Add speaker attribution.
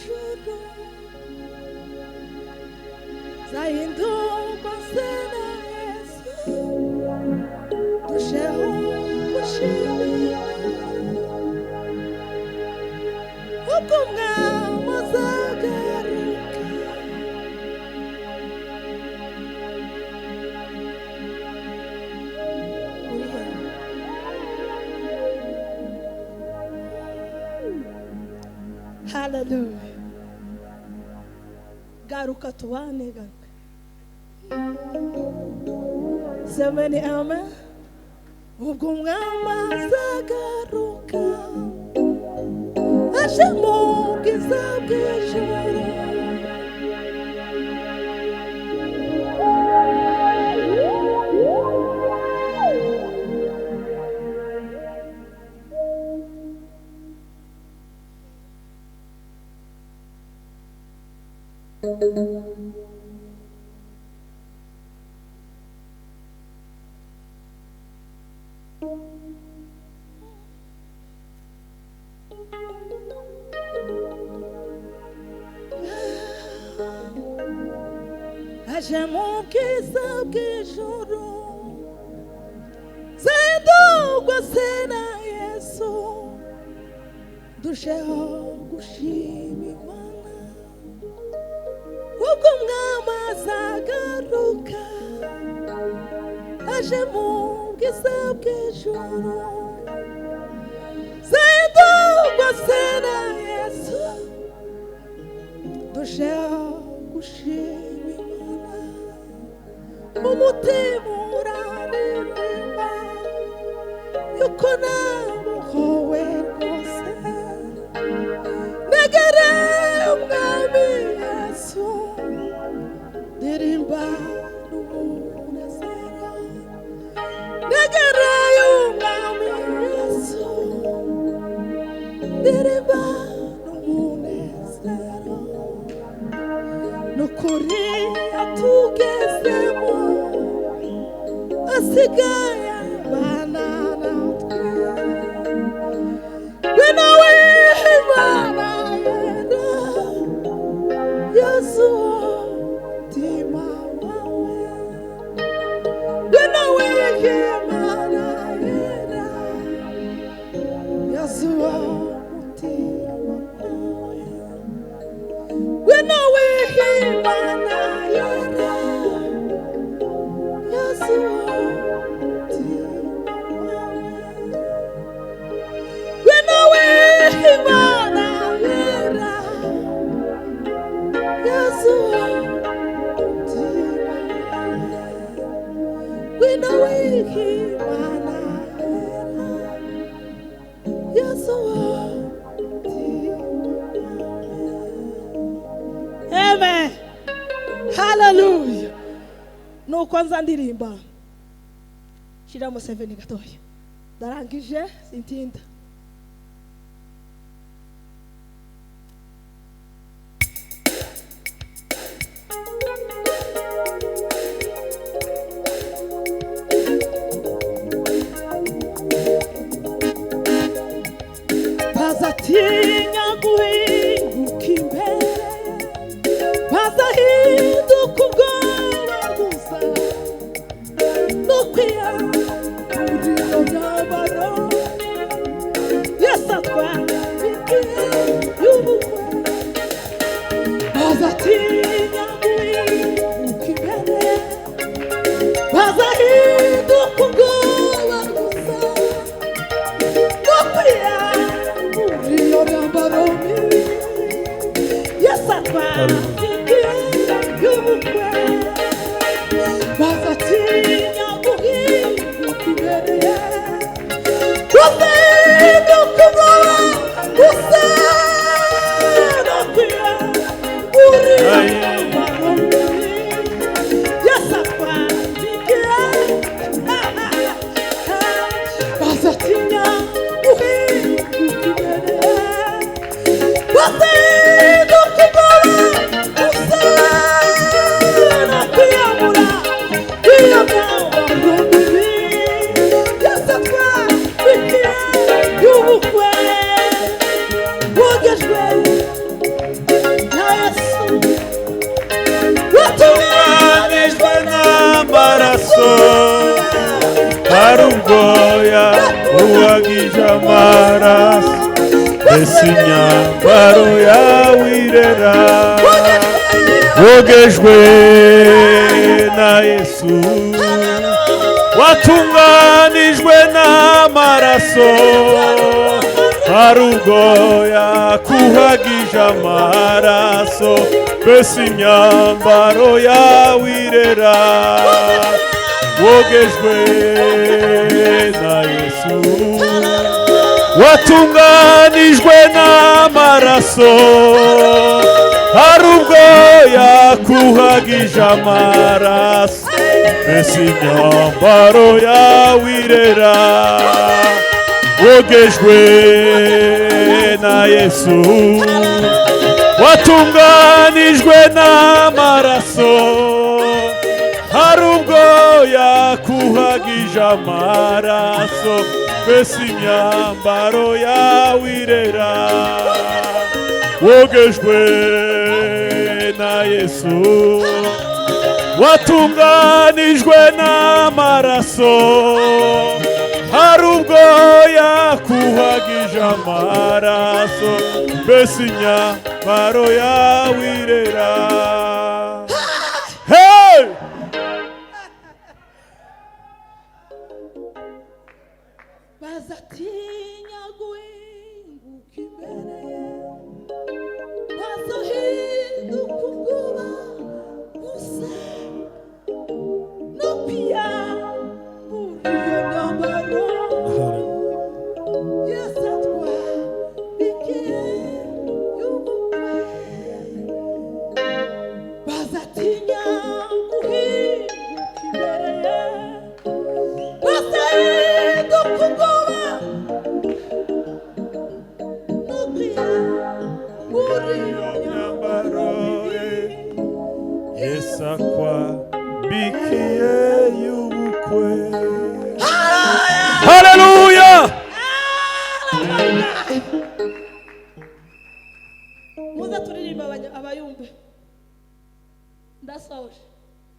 Speaker 1: ijuru zahinduka sena Yesu dusheho gushimira ubwo umwami azagaruka Hallelujah. Garuka tubane garuka. Semeni amen. Ubwo umwami azagaruka aje mu bwiza bw'ijuru. Aje mu bwiza bw'ijuru zahindurwa sena Yesu dusheho gushima Imana ubwo umwami azagaruka aje mu bwiza bw'ijuru zahindurwa sena Yesu dusheho gushima umutima uraririmba yuko namuhowe rwose negere umwami Yesu ndirimba n'umunezero negere umwami Yesu ndirimba n'umunezero nukuri atugezemo asigaye abana natwe we nawe Imana yera Yesu umutima wawe we nawe Imana yera Yesu umutima wawe we nawe Imana yera Yesu Amen. Hallelujah. No kwanza ndirimba. Shiramo 7 gatoya. Darangije sintinda. Bazatinya guhinduka imbere bazahinduka ubwoba gusa no kwiyamburira myambaro Yesu atwambike y'ubukwe bazatinya guhinduka imbere bazahinduka ubwoba gusa no kwiyamburira myambaro Yesu atwambike y'ubukwe bazatinya guhinduka imbere bazahinduka ubwoba gusa no kwiyamburira myambaro Yesu atwambike bazatinya guhinduka imbere bazahinduka ubwoba gusa no kwiyambura iyo myambaro Yesu atwambike y'ubukwe bogejwe
Speaker 2: amaraso hari ubwoya uwagije amaraso mbese imyambaro yawe irera wogejwe na Yesu watunganijwe n'amaraso hari ubwoya kuhagije amaraso mbese imyambaro yawe irera wogejwe na Yesu watunganijwe n'amaraso hari ubwoya kuhagije amaraso mbese imyambaro yawe irera wogejwe na Yesu watunganijwe n'amaraso hari ubwoya kuhagije amaraso mbese imyambaro yawe irera wogejwe na Yesu watunganijwe n'amaraso hari ubwoya kuhagije amaraso mbese imyambaro yawe irera. Hey!
Speaker 1: bazatinya guhinguka imbere bazahinduka ubwoba gusa no kwiyambura iyo myambaro Yesu atwabikiye y'ubukwe bazatinya guhinguka imbere bazahinduka ubwoba
Speaker 2: Yesu akwabikiye y'ubukwe